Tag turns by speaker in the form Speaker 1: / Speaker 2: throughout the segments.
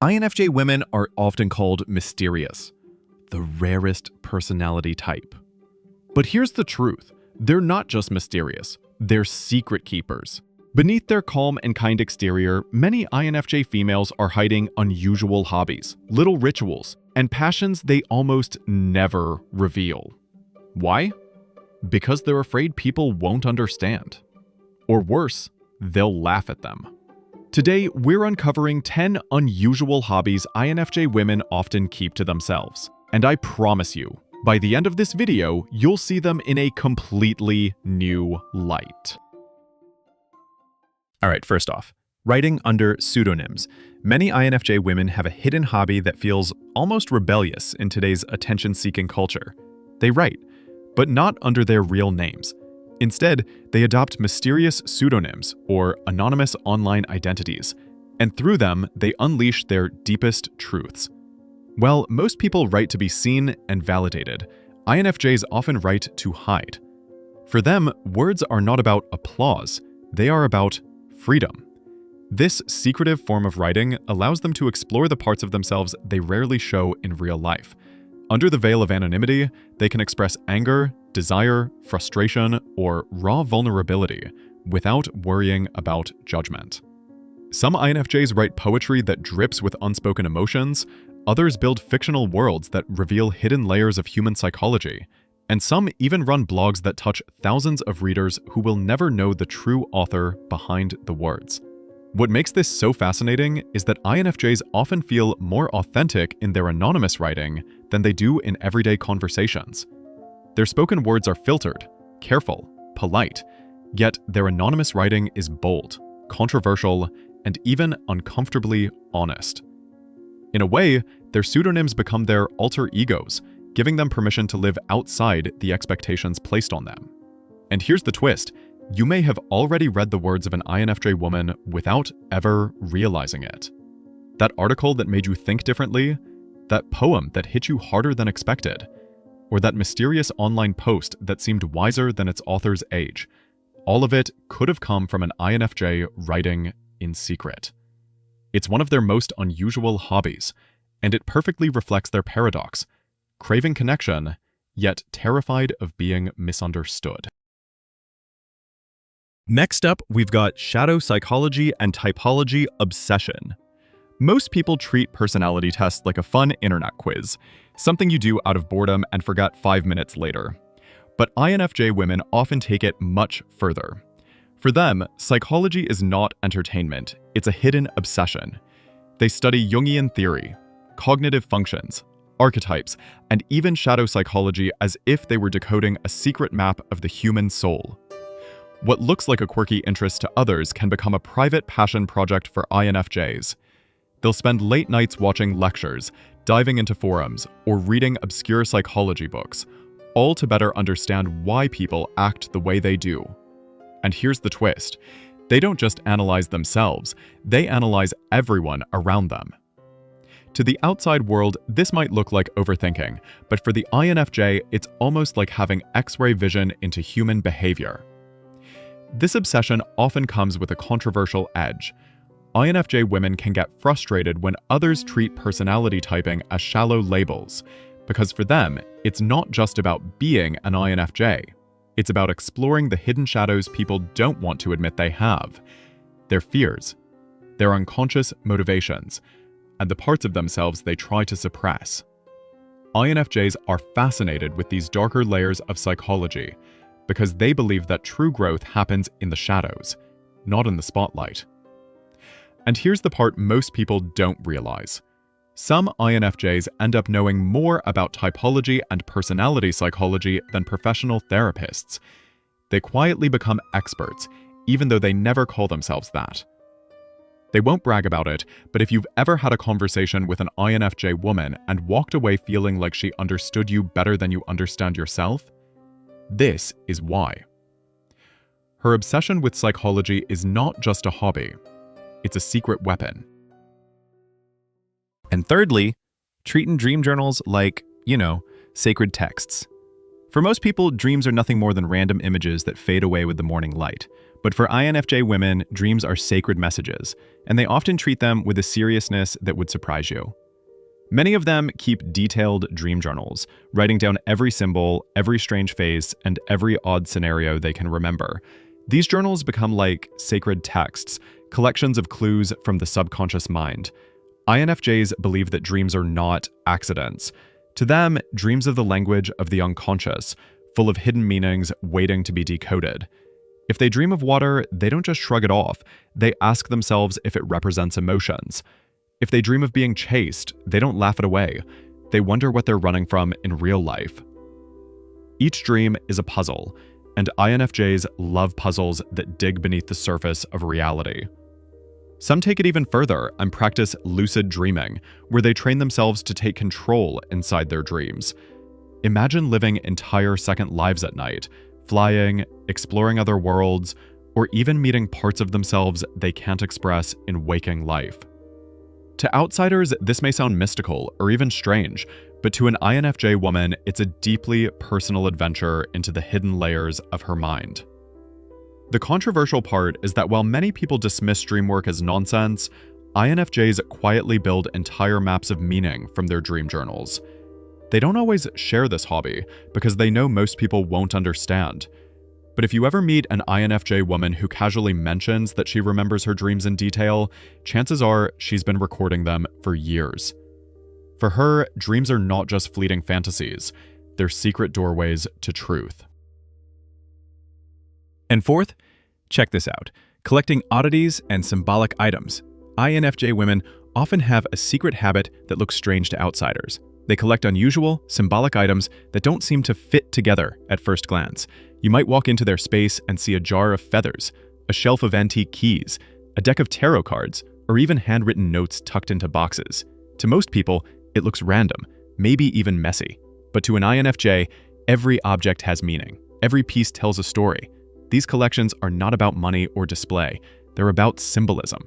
Speaker 1: INFJ women are often called mysterious, the rarest personality type. But here's the truth. They're not just mysterious, they're secret keepers. Beneath their calm and kind exterior, many INFJ females are hiding unusual hobbies, little rituals, and passions they almost never reveal. Why? Because they're afraid people won't understand. Or worse, they'll laugh at them. Today, we're uncovering 10 unusual hobbies INFJ women often keep to themselves. And I promise you, by the end of this video, you'll see them in a completely new light.
Speaker 2: All right, first off, writing under pseudonyms. Many INFJ women have a hidden hobby that feels almost rebellious in today's attention-seeking culture. They write, but not under their real names. Instead, they adopt mysterious pseudonyms or anonymous online identities, and through them, they unleash their deepest truths. While most people write to be seen and validated, INFJs often write to hide. For them, words are not about applause, they are about freedom. This secretive form of writing allows them to explore the parts of themselves they rarely show in real life. Under the veil of anonymity, they can express anger, desire, frustration, or raw vulnerability without worrying about judgment. Some INFJs write poetry that drips with unspoken emotions, others build fictional worlds that reveal hidden layers of human psychology, and some even run blogs that touch thousands of readers who will never know the true author behind the words. What makes this so fascinating is that INFJs often feel more authentic in their anonymous writing than they do in everyday conversations. Their spoken words are filtered, careful, polite, yet their anonymous writing is bold, controversial, and even uncomfortably honest. In a way, their pseudonyms become their alter egos, giving them permission to live outside the expectations placed on them. And here's the twist. You may have already read the words of an INFJ woman without ever realizing it. That article that made you think differently, that poem that hit you harder than expected, or that mysterious online post that seemed wiser than its author's age. All of it could have come from an INFJ writing in secret. It's one of their most unusual hobbies, and it perfectly reflects their paradox, craving connection, yet terrified of being misunderstood.
Speaker 1: Next up, we've got shadow psychology and typology obsession. Most people treat personality tests like a fun internet quiz, something you do out of boredom and forget 5 minutes later. But INFJ women often take it much further. For them, psychology is not entertainment, it's a hidden obsession. They study Jungian theory, cognitive functions, archetypes, and even shadow psychology as if they were decoding a secret map of the human soul. What looks like a quirky interest to others can become a private passion project for INFJs. They'll spend late nights watching lectures, diving into forums, or reading obscure psychology books, all to better understand why people act the way they do. And here's the twist. They don't just analyze themselves, they analyze everyone around them. To the outside world, this might look like overthinking, but for the INFJ, it's almost like having X-ray vision into human behavior. This obsession often comes with a controversial edge. INFJ women can get frustrated when others treat personality typing as shallow labels, because for them, it's not just about being an INFJ. It's about exploring the hidden shadows people don't want to admit they have, their fears, their unconscious motivations, and the parts of themselves they try to suppress. INFJs are fascinated with these darker layers of psychology because they believe that true growth happens in the shadows, not in the spotlight. And here's the part most people don't realize. Some INFJs end up knowing more about typology and personality psychology than professional therapists. They quietly become experts, even though they never call themselves that. They won't brag about it, but if you've ever had a conversation with an INFJ woman and walked away feeling like she understood you better than you understand yourself, this is why. Her obsession with psychology is not just a hobby, it's a secret weapon.
Speaker 2: And thirdly, treating dream journals like, sacred texts. For most people, dreams are nothing more than random images that fade away with the morning light. But for INFJ women, dreams are sacred messages, and they often treat them with a seriousness that would surprise you. Many of them keep detailed dream journals, writing down every symbol, every strange face, and every odd scenario they can remember. These journals become like sacred texts, collections of clues from the subconscious mind. INFJs believe that dreams are not accidents. To them, dreams are the language of the unconscious, full of hidden meanings waiting to be decoded. If they dream of water, they don't just shrug it off, they ask themselves if it represents emotions. If they dream of being chased, they don't laugh it away. They wonder what they're running from in real life. Each dream is a puzzle, and INFJs love puzzles that dig beneath the surface of reality. Some take it even further and practice lucid dreaming, where they train themselves to take control inside their dreams. Imagine living entire second lives at night, flying, exploring other worlds, or even meeting parts of themselves they can't express in waking life. To outsiders, this may sound mystical or even strange, but to an INFJ woman, it's a deeply personal adventure into the hidden layers of her mind. The controversial part is that while many people dismiss dream work as nonsense, INFJs quietly build entire maps of meaning from their dream journals. They don't always share this hobby because they know most people won't understand. But if you ever meet an INFJ woman who casually mentions that she remembers her dreams in detail, chances are she's been recording them for years. For her, dreams are not just fleeting fantasies, they're secret doorways to truth. And fourth, check this out. Collecting oddities and symbolic items. INFJ women often have a secret habit that looks strange to outsiders. They collect unusual, symbolic items that don't seem to fit together at first glance. You might walk into their space and see a jar of feathers, a shelf of antique keys, a deck of tarot cards, or even handwritten notes tucked into boxes. To most people, it looks random, maybe even messy. But to an INFJ, every object has meaning. Every piece tells a story. These collections are not about money or display. They're about symbolism.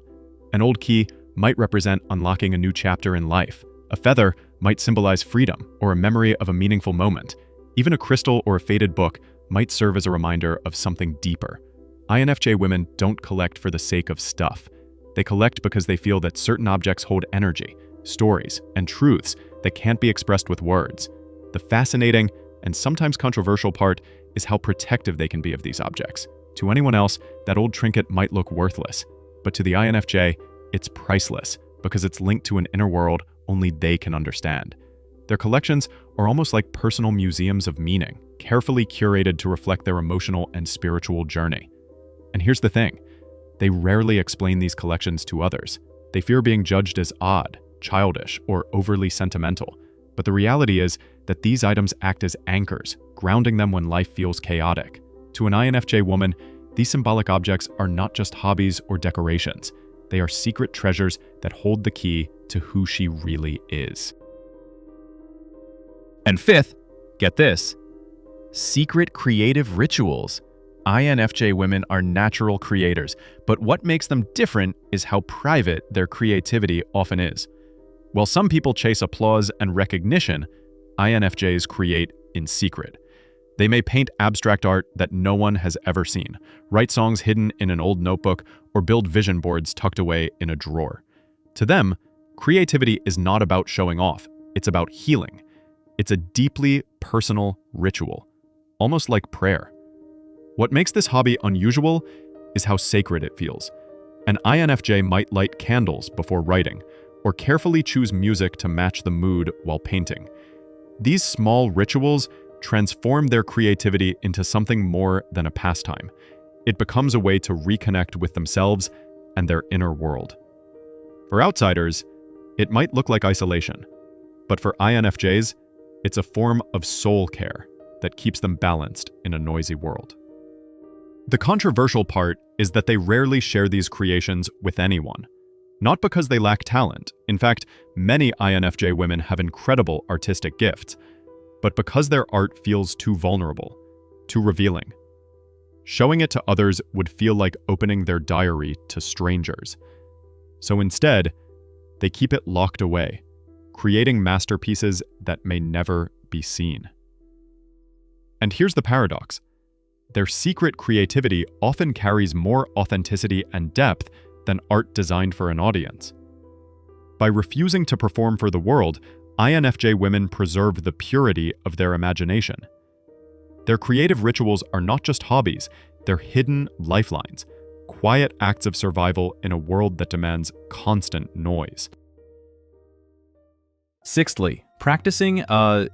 Speaker 2: An old key might represent unlocking a new chapter in life. A feather might symbolize freedom or a memory of a meaningful moment. Even a crystal or a faded book might serve as a reminder of something deeper. INFJ women don't collect for the sake of stuff. They collect because they feel that certain objects hold energy, stories, and truths that can't be expressed with words. The fascinating and sometimes controversial part is how protective they can be of these objects. To anyone else, that old trinket might look worthless, but to the INFJ, it's priceless because it's linked to an inner world only they can understand. Their collections are almost like personal museums of meaning, carefully curated to reflect their emotional and spiritual journey. And here's the thing, they rarely explain these collections to others. They fear being judged as odd, childish, or overly sentimental. But the reality is that these items act as anchors, grounding them when life feels chaotic. To an INFJ woman, these symbolic objects are not just hobbies or decorations. They are secret treasures that hold the key to who she really is. And fifth, get this, secret creative rituals. INFJ women are natural creators, but what makes them different is how private their creativity often is. While some people chase applause and recognition, INFJs create in secret. They may paint abstract art that no one has ever seen, write songs hidden in an old notebook, or build vision boards tucked away in a drawer. To them, creativity is not about showing off, it's about healing. It's a deeply personal ritual, almost like prayer. What makes this hobby unusual is how sacred it feels. An INFJ might light candles before writing, or carefully choose music to match the mood while painting. These small rituals transform their creativity into something more than a pastime. It becomes a way to reconnect with themselves and their inner world. For outsiders, it might look like isolation, but for INFJs, it's a form of soul care that keeps them balanced in a noisy world. The controversial part is that they rarely share these creations with anyone. Not because they lack talent. In fact, many INFJ women have incredible artistic gifts, but because their art feels too vulnerable, too revealing. Showing it to others would feel like opening their diary to strangers. So instead, they keep it locked away, creating masterpieces that may never be seen.
Speaker 1: And here's the paradox. Their secret creativity often carries more authenticity and depth than art designed for an audience. By refusing to perform for the world, INFJ women preserve the purity of their imagination. Their creative rituals are not just hobbies, they're hidden lifelines, quiet acts of survival in a world that demands constant noise.
Speaker 2: Sixthly, practicing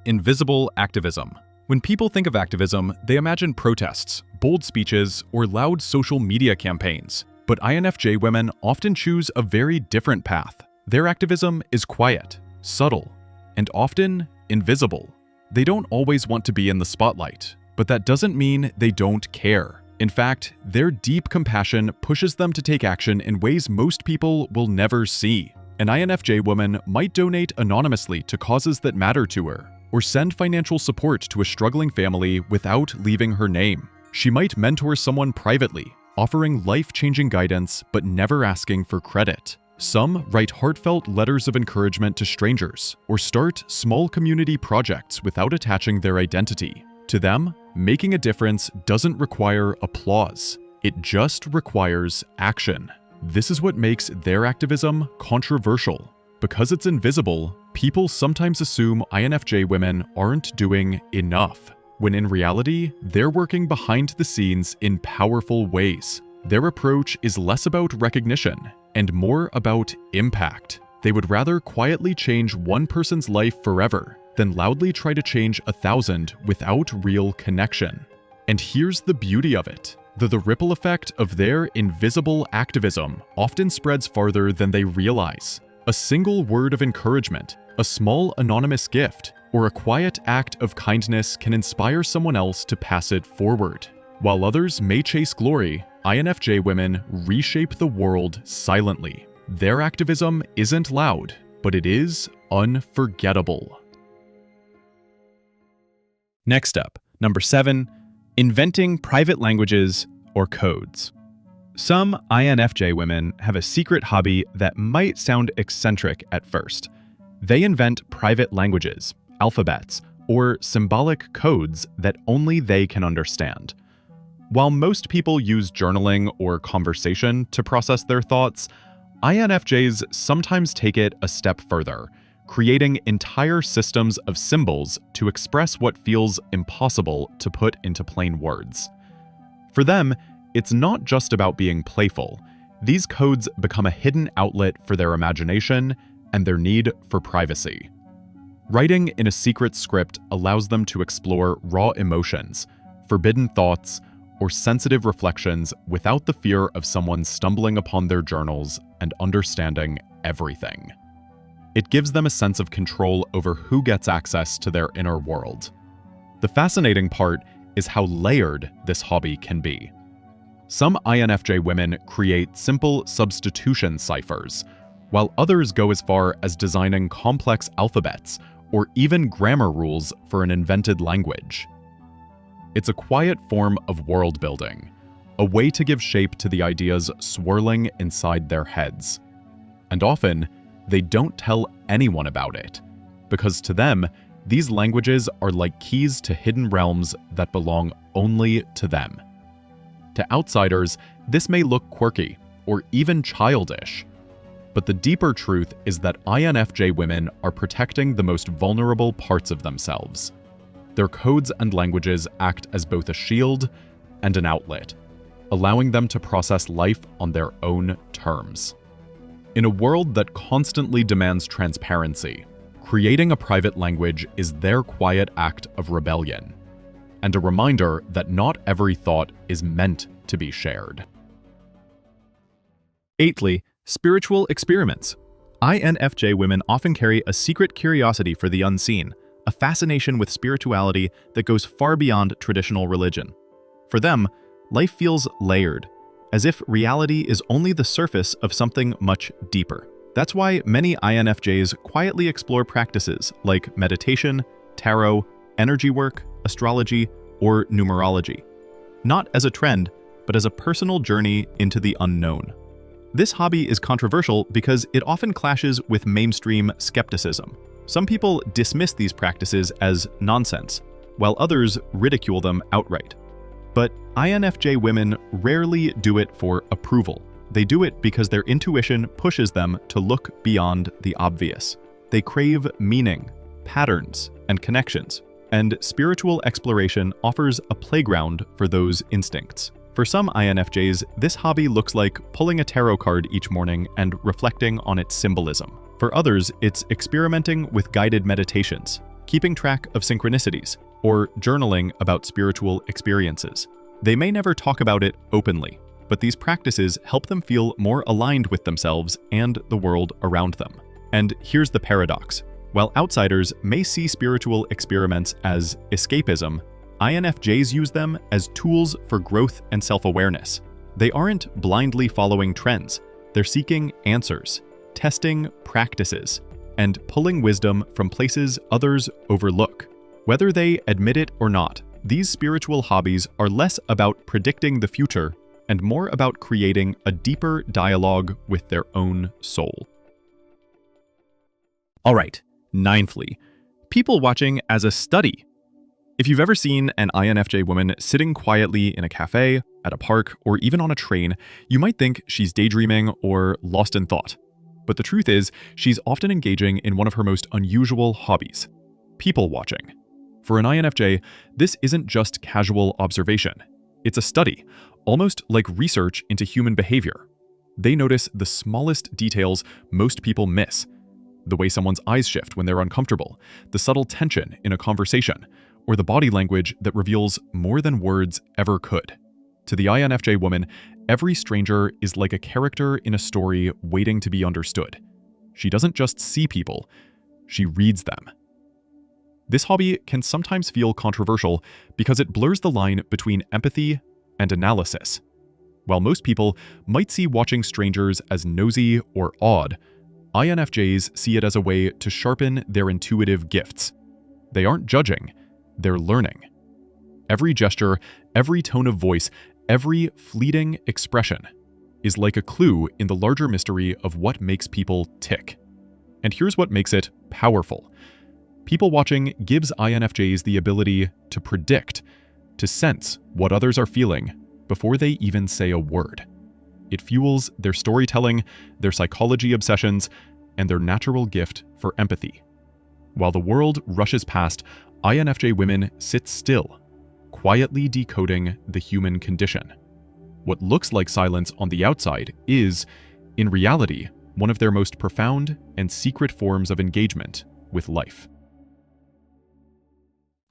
Speaker 2: invisible activism. When people think of activism, they imagine protests, bold speeches, or loud social media campaigns. But INFJ women often choose a very different path. Their activism is quiet, subtle, and often invisible. They don't always want to be in the spotlight, but that doesn't mean they don't care. In fact, their deep compassion pushes them to take action in ways most people will never see. An INFJ woman might donate anonymously to causes that matter to her, or send financial support to a struggling family without leaving her name. She might mentor someone privately, offering life-changing guidance but never asking for credit. Some write heartfelt letters of encouragement to strangers, or start small community projects without attaching their identity. To them, making a difference doesn't require applause. It just requires action. This is what makes their activism controversial. Because it's invisible, people sometimes assume INFJ women aren't doing enough, when in reality, they're working behind the scenes in powerful ways. Their approach is less about recognition and more about impact. They would rather quietly change one person's life forever than loudly try to change 1,000 without real connection. And here's the beauty of it. The ripple effect of their invisible activism often spreads farther than they realize. A single word of encouragement, a small anonymous gift, or a quiet act of kindness can inspire someone else to pass it forward. While others may chase glory, INFJ women reshape the world silently. Their activism isn't loud, but it is unforgettable. Next up, number 7, inventing private languages or codes. Some INFJ women have a secret hobby that might sound eccentric at first. They invent private languages, alphabets, or symbolic codes that only they can understand. While most people use journaling or conversation to process their thoughts, INFJs sometimes take it a step further, creating entire systems of symbols to express what feels impossible to put into plain words. For them, it's not just about being playful. These codes become a hidden outlet for their imagination and their need for privacy. Writing in a secret script allows them to explore raw emotions, forbidden thoughts, or sensitive reflections without the fear of someone stumbling upon their journals and understanding everything. It gives them a sense of control over who gets access to their inner world. The fascinating part is how layered this hobby can be. Some INFJ women create simple substitution ciphers, while others go as far as designing complex alphabets or even grammar rules for an invented language. It's a quiet form of world building, a way to give shape to the ideas swirling inside their heads. And often, they don't tell anyone about it, because to them, these languages are like keys to hidden realms that belong only to them. To outsiders, this may look quirky or even childish, but the deeper truth is that INFJ women are protecting the most vulnerable parts of themselves. Their codes and languages act as both a shield and an outlet, allowing them to process life on their own terms. In a world that constantly demands transparency, creating a private language is their quiet act of rebellion, and a reminder that not every thought is meant to be shared. Eighthly, spiritual experiments. INFJ women often carry a secret curiosity for the unseen, a fascination with spirituality that goes far beyond traditional religion. For them, life feels layered, as if reality is only the surface of something much deeper. That's why many INFJs quietly explore practices like meditation, tarot, energy work, astrology, or numerology. Not as a trend, but as a personal journey into the unknown. This hobby is controversial because it often clashes with mainstream skepticism. Some people dismiss these practices as nonsense,
Speaker 1: while others ridicule them outright. But INFJ women rarely do it for approval. They do it because their intuition pushes them to look beyond the obvious. They crave meaning, patterns, and connections, and spiritual exploration offers a playground for those instincts. For some INFJs, this hobby looks like pulling a tarot card each morning and reflecting on its symbolism. For others, it's experimenting with guided meditations, keeping track of synchronicities, or journaling about spiritual experiences. They may never talk about it openly, but these practices help them feel more aligned with themselves and the world around them. And here's the paradox. While outsiders may see spiritual experiments as escapism, INFJs use them as tools for growth and self-awareness. They aren't blindly following trends. They're seeking answers, testing practices, and pulling wisdom from places others overlook. Whether they admit it or not, these spiritual hobbies are less about predicting the future and more about creating a deeper dialogue with their own soul. All right, ninthly, people watching as a study. If you've ever seen an INFJ woman sitting quietly in a cafe, at a park, or even on a train, you might think she's daydreaming or lost in thought. But the truth is, she's often engaging in one of her most unusual hobbies: people watching. For an INFJ, this isn't just casual observation. It's a study, almost like research into human behavior. They notice the smallest details most people miss: the way someone's eyes shift when they're uncomfortable, the subtle tension in a conversation, or the body language that reveals more than words ever could. To the INFJ woman, every stranger is like a character in a story waiting to be understood. She doesn't just see people, she reads them. This hobby can sometimes feel controversial because it blurs the line between empathy and analysis. While most people might see watching strangers as nosy or odd, INFJs see it as a way to sharpen their intuitive gifts. They aren't judging, they're learning. Every gesture, every tone of voice, every fleeting expression is like a clue in the larger mystery of what makes people tick. And here's what makes it powerful. People watching gives INFJs the ability to predict, to sense what others are feeling before they even say a word. It fuels their storytelling, their psychology obsessions, and their natural gift for empathy. While the world rushes past, INFJ women sit still, quietly decoding the human condition. What looks like silence on the outside is, in reality, one of their most profound and secret forms of engagement with life.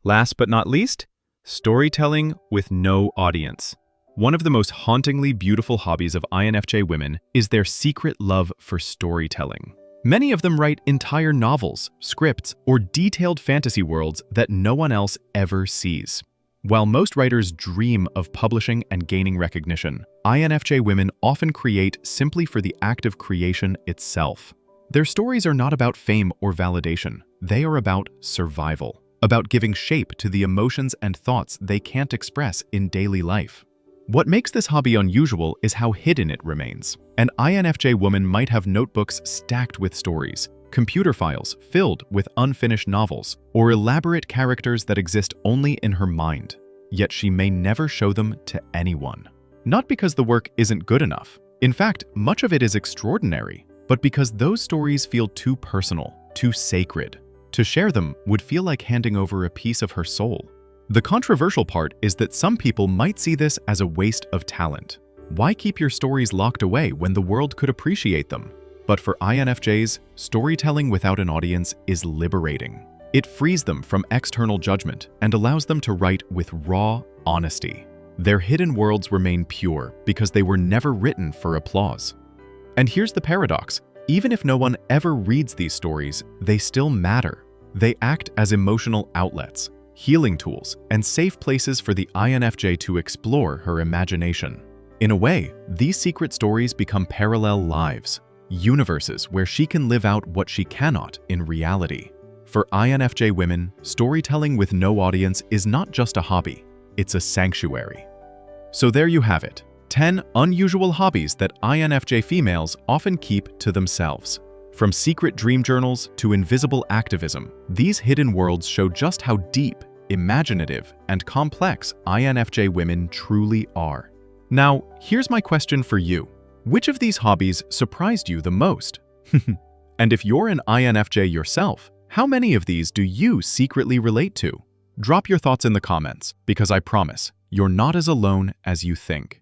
Speaker 2: Last but not least, storytelling with no audience. One of the most hauntingly beautiful hobbies of INFJ women is their secret love for storytelling. Many of them write entire novels, scripts, or detailed fantasy worlds that no one else ever sees. While most writers dream of publishing and gaining recognition, INFJ women often create simply for the act of creation itself. Their stories are not about fame or validation. They are about survival, about giving shape to the emotions and thoughts they can't express in daily life. What makes this hobby unusual is how hidden it remains. An INFJ woman might have notebooks stacked with stories, computer files filled with unfinished novels, or elaborate characters that exist only in her mind. Yet she may never show them to anyone. Not because the work isn't good enough. In fact, much of it is extraordinary, but because those stories feel too personal, too sacred. To share them would feel like handing over a piece of her soul. The controversial part is that some people might see this as a waste of talent. Why keep your stories locked away when the world could appreciate them? But for INFJs, storytelling without an audience is liberating. It frees them from external judgment and allows them to write with raw honesty. Their hidden worlds remain pure because they were never written for applause. And here's the paradox. Even if no one ever reads these stories, they still matter. They act as emotional outlets, healing tools, and safe places for the INFJ to explore her imagination. In a way, these secret stories become parallel lives, universes where she can live out what she cannot in reality. For INFJ women, storytelling with no audience is not just a hobby, it's a sanctuary. So there you have it, 10 unusual hobbies that INFJ females often keep to themselves. From secret dream journals to invisible activism, these hidden worlds show just how deep
Speaker 1: imaginative, and complex INFJ women truly are. Now, here's my question for you. Which of these hobbies surprised you the most? And if you're an INFJ yourself, how many of these do you secretly relate to? Drop your thoughts in the comments, because I promise, you're not as alone as you think.